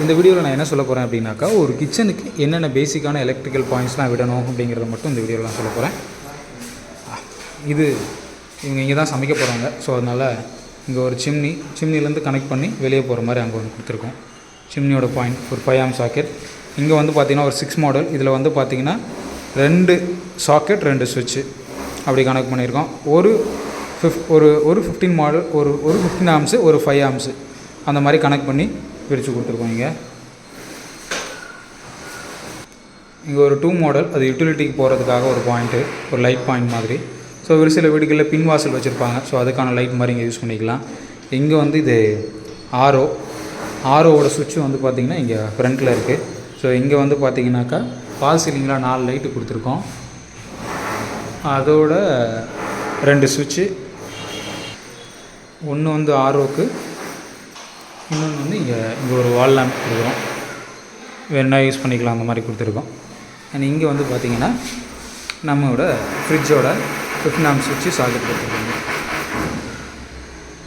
இந்த வீடியோவில் நான் என்ன சொல்ல போகிறேன் அப்படின்னாக்கா, ஒரு கிச்சனுக்கு என்னென்ன பேசிக்கான எலக்ட்ரிக்கல் பாயிண்ட்ஸ்லாம் விடணும் அப்படிங்கிறத மட்டும் இந்த வீடியோவில் நான் சொல்ல போகிறேன். இது இவங்க இங்கே தான் சமைக்க போகிறாங்க. ஸோ அதனால் இங்கே ஒரு சிம்னிலேருந்து கனெக்ட் பண்ணி வெளியே போகிற மாதிரி அங்கே ஒன்று கொடுத்துருக்கோம். சிம்னியோட பாயிண்ட் ஒரு 5 ஆம் சாக்கெட். இங்கே வந்து பார்த்திங்கன்னா ஒரு 6 மாடல். இதில் வந்து பார்த்திங்கன்னா 2 சாக்கெட் 2 சுவிட்சு அப்படி கனெக்ட் பண்ணியிருக்கோம். ஒரு 15 மாடல், ஒரு 15 ஆம்ஸு, ஒரு 5 ஆம்ஸு அந்த மாதிரி கனெக்ட் பண்ணி பிரித்து கொடுத்துருக்கோம். இங்கே ஒரு 2 மாடல், அது யூட்டிலிட்டிக்கு போகிறதுக்காக ஒரு பாயிண்ட்டு, ஒரு லைட் பாயிண்ட் மாதிரி. ஸோ ஒரு சில வீடுகளில் பின் வாசல் வச்சுருப்பாங்க. ஸோ அதுக்கான லைட் மாதிரி இங்கே யூஸ் பண்ணிக்கலாம். இங்கே வந்து இது ஆரோவோட சுவிட்சு வந்து பார்த்திங்கன்னா இங்கே ஃப்ரண்ட்டில் இருக்குது. ஸோ இங்கே வந்து பார்த்திங்கனாக்கா ஃபால் சீலிங்கில் 4 லைட்டு கொடுத்துருக்கோம். அதோட 2 சுவிட்சு, ஒன்று வந்து ஆரோவுக்கு, இன்னொன்று வந்து இங்கே ஒரு வால் லேம்ப் கொடுக்குறோம். வேணா யூஸ் பண்ணிக்கலாம் அந்த மாதிரி கொடுத்துருக்கோம். அண்ட் இங்கே வந்து பார்த்திங்கன்னா நம்மளோட ஃப்ரிட்ஜோட 15 ஆம் சுவிட்சு சாக்கெட் கொடுத்துருக்கோம்.